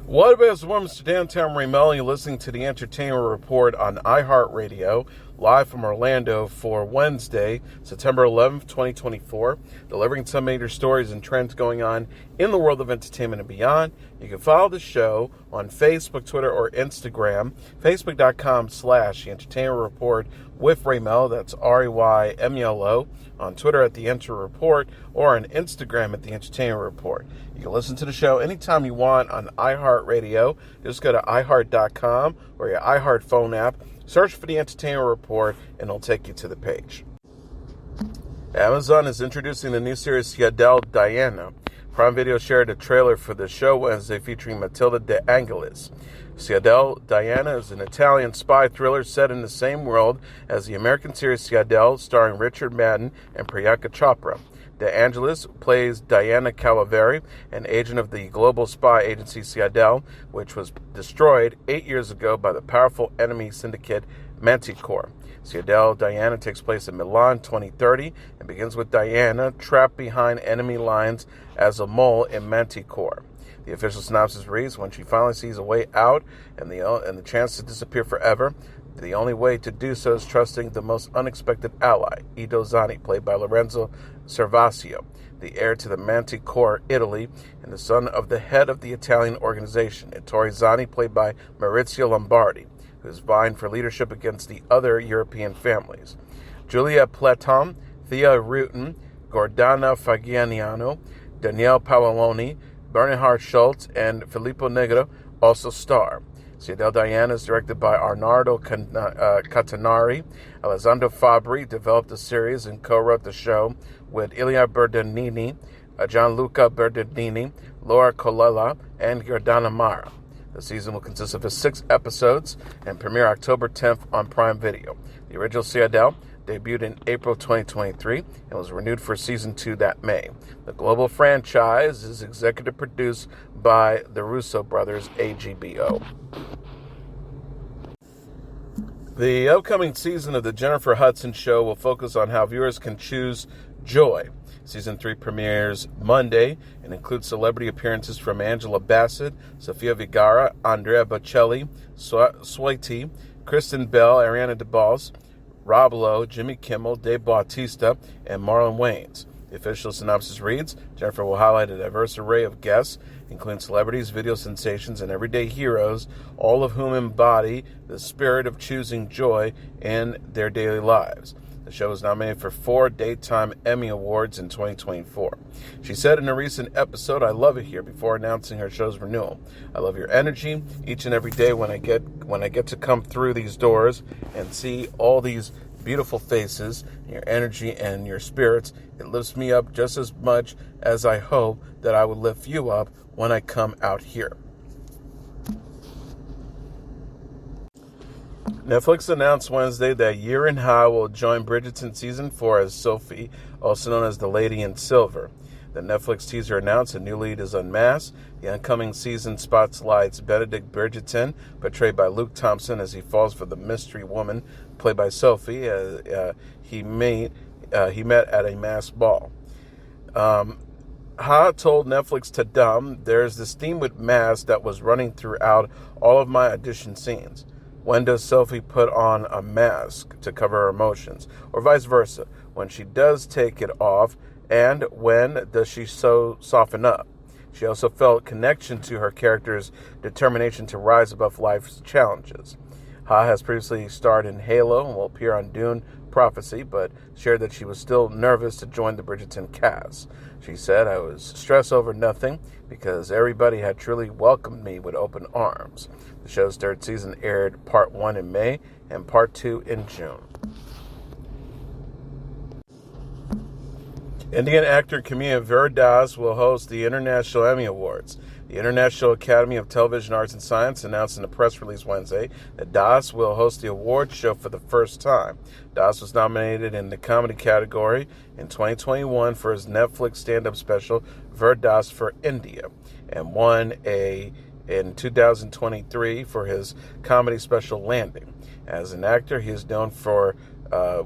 What about Mr. Downtown Melo? You're listening to the Entertainment Report on iHeartRadio, live from Orlando for Wednesday, September 11th, 2024, delivering some major stories and trends going on in the world of entertainment and beyond. You can follow the show on Facebook, Twitter, or Instagram, facebook.com/The Entertainment Report with Raymel, that's REYMELO, on Twitter at The Enter Report, or on Instagram at The Entertainment Report. You can listen to the show anytime you want on iHeartRadio. Just go to iHeart.com or your iHeart phone app, search for The Entertainment Report, and it'll take you to the page. Amazon is introducing the new series Citadel, Diana. Prime Video shared a trailer for the show Wednesday featuring Matilda De Angelis. Citadel, Diana is an Italian spy thriller set in the same world as the American series Citadel, starring Richard Madden and Priyanka Chopra. De Angelis plays Diana Calaveri, an agent of the global spy agency Citadel, which was destroyed 8 years ago by the powerful enemy syndicate Manticore. Citadel Diana takes place in Milan 2030 and begins with Diana trapped behind enemy lines as a mole in Manticore. The official synopsis reads, when she finally sees a way out and the chance to disappear forever, the only way to do so is trusting the most unexpected ally, Ido Zani, played by Lorenzo Servasio, the heir to the Manticore, Italy, and the son of the head of the Italian organization, Ettore Zani, played by Maurizio Lombardi, who is vying for leadership against the other European families. Julia Platon, Thea Rutan, Gordana Fagianiano, Danielle Paoloni, Bernhard Schultz, and Filippo Negro also star. Citadel Diana is directed by Arnaldo Catanari. Alessandro Fabri developed the series and co-wrote the show with Ilia Bernardini, Gianluca Bernardini, Laura Colella, and Giordana Mara. The season will consist of 6 episodes and premiere October 10th on Prime Video. The original Citadel debuted in April 2023 and was renewed for Season 2 that May. The global franchise is executive produced by the Russo brothers, AGBO. The upcoming season of the Jennifer Hudson Show will focus on how viewers can choose joy. Season 3 premieres Monday and includes celebrity appearances from Angela Bassett, Sofia Vergara, Andrea Bocelli, Sweetie, Kristen Bell, Ariana DeBose, Rob Lowe, Jimmy Kimmel, Dave Bautista, and Marlon Wayans. The official synopsis reads, Jennifer will highlight a diverse array of guests, including celebrities, video sensations, and everyday heroes, all of whom embody the spirit of choosing joy in their daily lives. The show was nominated for 4 Daytime Emmy Awards in 2024. She said in a recent episode, I love it here, before announcing her show's renewal. I love your energy each and every day when I get to come through these doors and see all these beautiful faces, your energy and your spirits. It lifts me up just as much as I hope that I would lift you up when I come out here. Netflix announced Wednesday that Yerin Ha will join Bridgerton Season 4 as Sophie, also known as the Lady in Silver. The Netflix teaser announced a new lead is unmasked. The oncoming season spotlights Benedict Bridgerton, portrayed by Luke Thompson, as he falls for the mystery woman, played by Sophie, he met at a masked ball. Ha told Netflix Tadam, there's this theme with masks that was running throughout all of my audition scenes. When does Sophie put on a mask to cover her emotions? Or vice versa, when she does take it off, and when does she so soften up? She also felt connection to her character's determination to rise above life's challenges. Ha has previously starred in Halo and will appear on Dune Prophecy, but shared that she was still nervous to join the Bridgerton cast. She said, I was stressed over nothing because everybody had truly welcomed me with open arms. The show's 3rd season aired Part 1 in May and Part 2 in June. Indian actor and comedian Veer Das will host the International Emmy Awards. The International Academy of Television Arts and Science announced in a press release Wednesday that Das will host the awards show for the first time. Das was nominated in the comedy category in 2021 for his Netflix stand-up special Veer Das for India, and won in 2023 for his comedy special Landing. As an actor, he is known for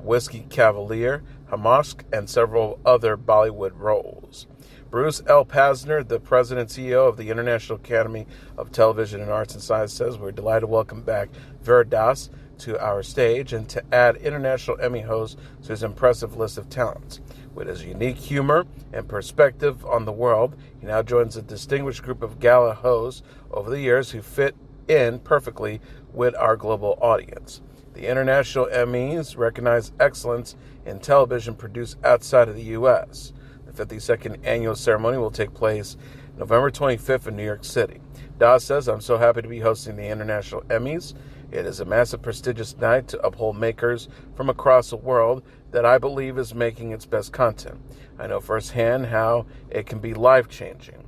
Whiskey Cavalier, Hamask, and several other Bollywood roles. Bruce L. Pasner, the president and CEO of the International Academy of Television and Arts and Science, says we're delighted to welcome back Yerin Ha to our stage and to add International Emmy host to his impressive list of talents. With his unique humor and perspective on the world, he now joins a distinguished group of gala hosts over the years who fit in perfectly with our global audience. The International Emmys recognize excellence in television produced outside of the U.S. The 52nd annual ceremony will take place November 25th in New York City. Ha says, I'm so happy to be hosting the International Emmys. It is a massive, prestigious night to uphold makers from across the world that I believe is making its best content. I know firsthand how it can be life-changing.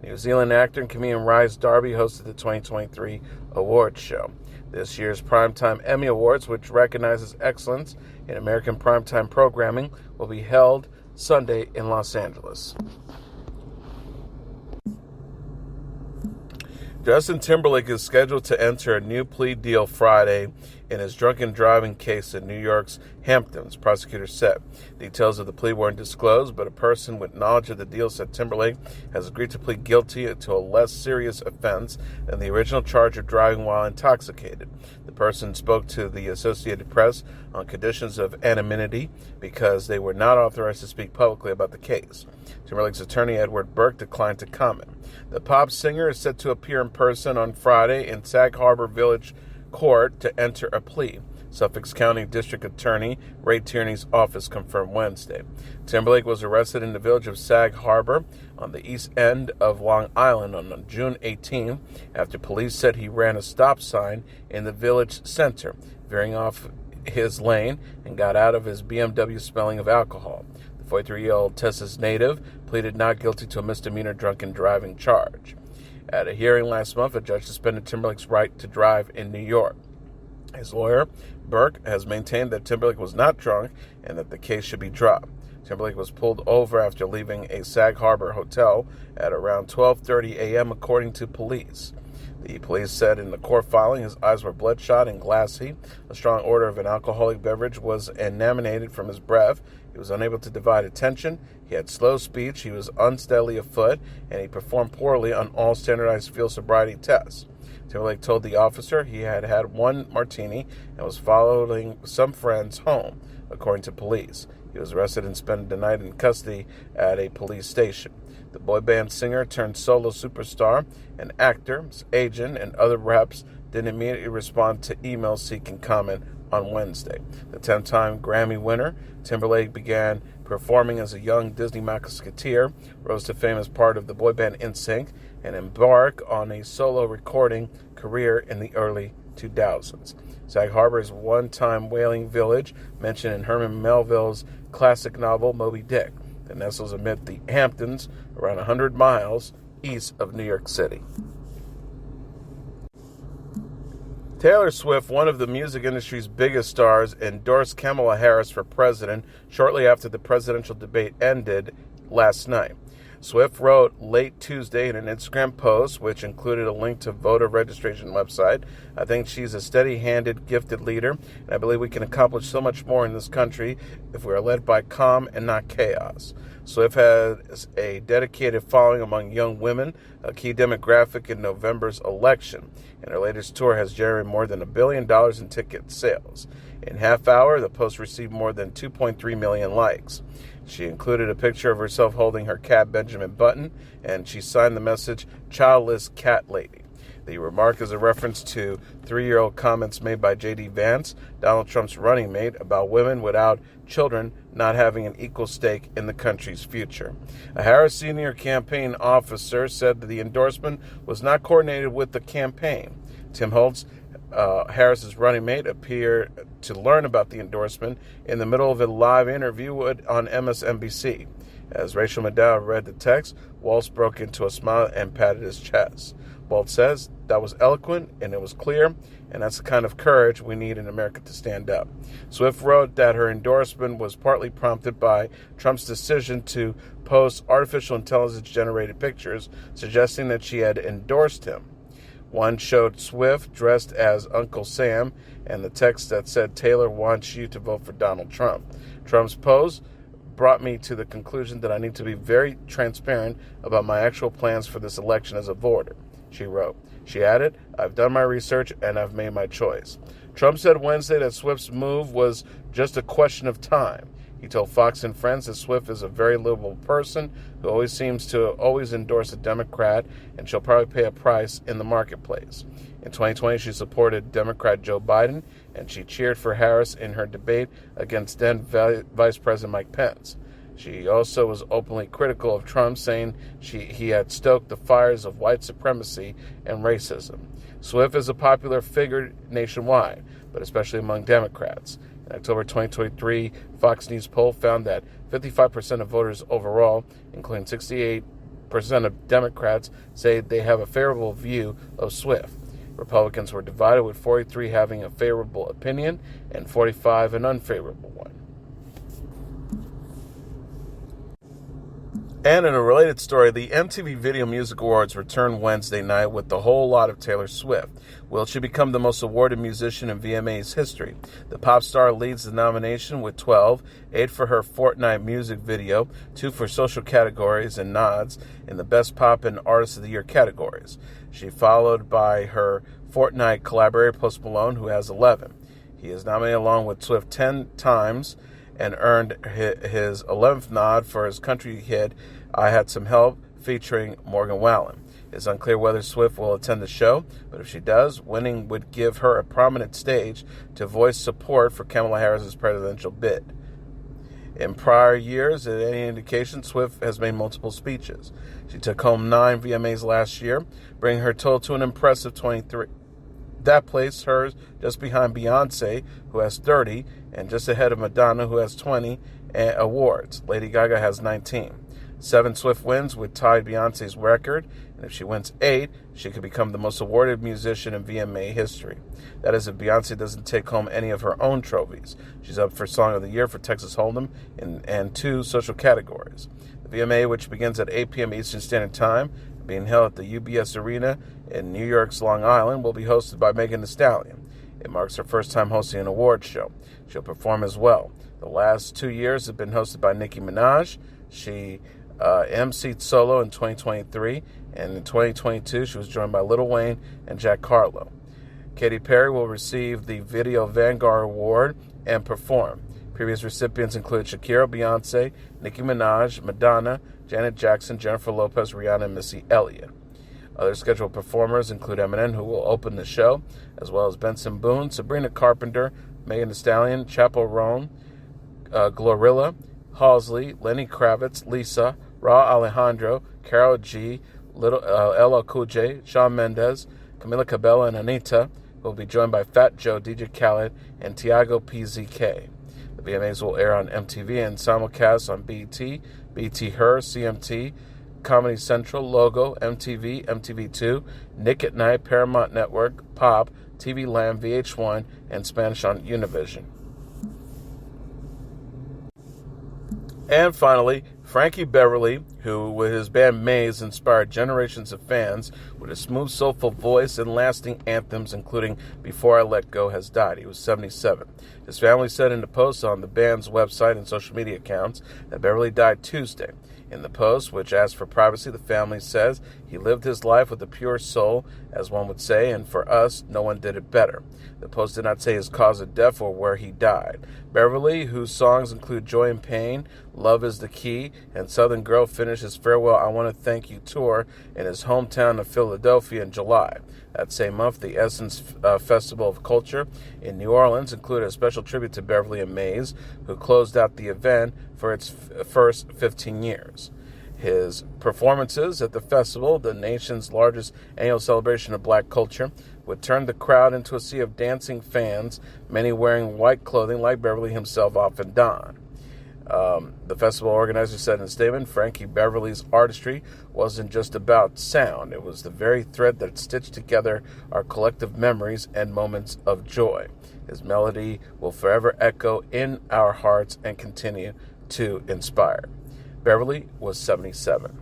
New Zealand actor and comedian Rhys Darby hosted the 2023 awards show. This year's Primetime Emmy Awards, which recognizes excellence in American primetime programming, will be held Sunday in Los Angeles. Justin Timberlake is scheduled to enter a new plea deal Friday in his drunken driving case in New York's Hamptons, prosecutors said. Details of the plea weren't disclosed, but a person with knowledge of the deal said Timberlake has agreed to plead guilty to a less serious offense than the original charge of driving while intoxicated. The person spoke to the Associated Press on conditions of anonymity because they were not authorized to speak publicly about the case. Timberlake's attorney, Edward Burke, declined to comment. The pop singer is set to appear in person on Friday in Sag Harbor Village Court to enter a plea. Suffolk County District Attorney Ray Tierney's office confirmed Wednesday. Timberlake was arrested in the village of Sag Harbor on the east end of Long Island on June 18 after police said he ran a stop sign in the village center, veering off his lane and got out of his BMW smelling of alcohol. The 43-year-old Texas native pleaded not guilty to a misdemeanor drunken driving charge. At a hearing last month, a judge suspended Timberlake's right to drive in New York. His lawyer, Burke, has maintained that Timberlake was not drunk and that the case should be dropped. Timberlake was pulled over after leaving a Sag Harbor hotel at around 12:30 a.m., according to police. The police said in the court filing his eyes were bloodshot and glassy. A strong odor of an alcoholic beverage was emanated from his breath. He was unable to divide attention. He had slow speech. He was unsteadily afoot, and he performed poorly on all standardized field sobriety tests. Timberlake told the officer he had had one martini and was following some friends home, according to police. He was arrested and spent the night in custody at a police station. The boy band singer turned solo superstar, an actor, his agent, and other reps didn't immediately respond to emails seeking comment on Wednesday. The 10-time Grammy winner, Timberlake began performing as a young Disney Musketeer, rose to fame as part of the boy band NSYNC, and embarked on a solo recording career in the early 2000s. Sag Harbor is a one-time whaling village mentioned in Herman Melville's classic novel Moby Dick that nestles amid the Hamptons, around 100 miles east of New York City. Taylor Swift, one of the music industry's biggest stars, endorsed Kamala Harris for president shortly after the presidential debate ended last night. Swift wrote late Tuesday in an Instagram post, which included a link to voter registration website, I think she's a steady-handed, gifted leader, and I believe we can accomplish so much more in this country if we are led by calm and not chaos. Swift has a dedicated following among young women, a key demographic in November's election, and her latest tour has generated more than $1 billion in ticket sales. In half hour, the post received more than 2.3 million likes. She included a picture of herself holding her cat Benjamin Button, and she signed the message, Childless Cat Lady. The remark is a reference to 3-year-old comments made by J.D. Vance, Donald Trump's running mate, about women without children not having an equal stake in the country's future. A Harris senior campaign officer said that the endorsement was not coordinated with the campaign. Tim Holtz, Harris's running mate, appeared to learn about the endorsement in the middle of a live interview on MSNBC. As Rachel Maddow read the text, Waltz broke into a smile and patted his chest. Waltz says, that was eloquent and it was clear, and that's the kind of courage we need in America to stand up. Swift wrote that her endorsement was partly prompted by Trump's decision to post artificial intelligence-generated pictures suggesting that she had endorsed him. One showed Swift dressed as Uncle Sam and the text that said, Taylor wants you to vote for Donald Trump. Trump's post brought me to the conclusion that I need to be very transparent about my actual plans for this election as a voter, she wrote. She added, I've done my research and I've made my choice. Trump said Wednesday that Swift's move was just a question of time. He told Fox and Friends that Swift is a very liberal person who always seems to endorse a Democrat, and she'll probably pay a price in the marketplace. In 2020, she supported Democrat Joe Biden, and she cheered for Harris in her debate against then Vice President Mike Pence. She also was openly critical of Trump, saying he had stoked the fires of white supremacy and racism. Swift is a popular figure nationwide, but especially among Democrats. In October 2023, Fox News poll found that 55% of voters overall, including 68% of Democrats, say they have a favorable view of Swift. Republicans were divided, with 43 having a favorable opinion and 45 an unfavorable one. And in a related story, the MTV Video Music Awards returned Wednesday night with a whole lot of Taylor Swift. Will she become the most awarded musician in VMA's history? The pop star leads the nomination with 12, 8 for her Fortnite music video, 2 for social categories, and nods in the Best Pop and Artist of the Year categories. She followed by her Fortnite collaborator Post Malone, who has 11. He is nominated along with Swift 10 times and earned his 11th nod for his country hit, I Had Some Help, featuring Morgan Wallen. It's unclear whether Swift will attend the show, but if she does, winning would give her a prominent stage to voice support for Kamala Harris's presidential bid. In prior years, at any indication, Swift has made multiple speeches. She took home 9 VMAs last year, bringing her total to an impressive 23. That placed her just behind Beyonce, who has 30, and just ahead of Madonna, who has 20 awards. Lady Gaga has 19. 7 Swift wins would tie Beyonce's record, and if she wins 8, she could become the most awarded musician in VMA history. That is if Beyonce doesn't take home any of her own trophies. She's up for Song of the Year for Texas Hold'em and 2 social categories. The VMA, which begins at 8 p.m. Eastern Standard Time, being held at the UBS Arena in New York's Long Island, will be hosted by Megan Thee Stallion. It marks her first time hosting an awards show. She'll perform as well. The last 2 years have been hosted by Nicki Minaj. She emceed solo in 2023, and in 2022 she was joined by Lil Wayne and Jack Harlow. Katy Perry will receive the Video Vanguard Award and perform. Previous recipients include Shakira, Beyonce, Nicki Minaj, Madonna, Janet Jackson, Jennifer Lopez, Rihanna, and Missy Elliott. Other scheduled performers include Eminem, who will open the show, as well as Benson Boone, Sabrina Carpenter, Megan Thee Stallion, Chappell Roan, Glorilla, Halsey, Lenny Kravitz, Lisa, Raw Alejandro, Karol G, LL Cool J, Shawn Mendes, Camila Cabello, and Anita, who will be joined by Fat Joe, DJ Khaled, and Tiago PZK. The VMAs will air on MTV and simulcast on BET, BET Her, CMT, Comedy Central, Logo, MTV, MTV2, Nick at Night, Paramount Network, Pop, TV Land, VH1, and Spanish on Univision. And finally, Frankie Beverly, who with his band Maze inspired generations of fans with a smooth, soulful voice and lasting anthems, including Before I Let Go, has died. He was 77. His family said in a post on the band's website and social media accounts that Beverly died Tuesday. In the post, which asked for privacy, the family says he lived his life with a pure soul, as one would say, and for us, no one did it better. The post did not say his cause of death or where he died. Beverly, whose songs include Joy and Pain, Love is the Key, and Southern Girl, finished his farewell I Want to Thank You tour in his hometown of Philadelphia in July. That same month, the Essence Festival of Culture in New Orleans included a special tribute to Beverly and Maze, who closed out the event for its first 15 years. His performances at the festival, the nation's largest annual celebration of black culture, would turn the crowd into a sea of dancing fans, many wearing white clothing like Beverly himself often donned. The festival organizer said in a statement, Frankie Beverly's artistry wasn't just about sound. It was the very thread that stitched together our collective memories and moments of joy. His melody will forever echo in our hearts and continue to inspire. Beverly was 77.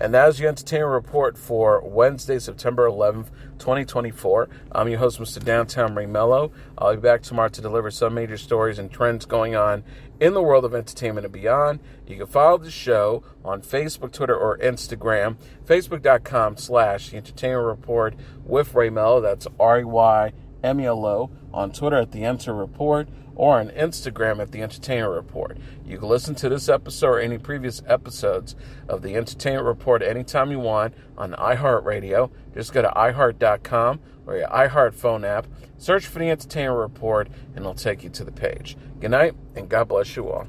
And that is your entertainment report for Wednesday, September 11th, 2024. I'm your host, Mr. Downtown Ray Melo. I'll be back tomorrow to deliver some major stories and trends going on in the world of entertainment and beyond. You can follow the show on Facebook, Twitter, or Instagram. Facebook.com/The Entertainment Report with Ray Melo. That's RAYMELO. On Twitter at The Enter Report, or on Instagram at The Entertainment Report. You can listen to this episode or any previous episodes of The Entertainment Report anytime you want on iHeartRadio. Just go to iHeart.com or your iHeart phone app, search for The Entertainment Report, and it'll take you to the page. Good night, and God bless you all.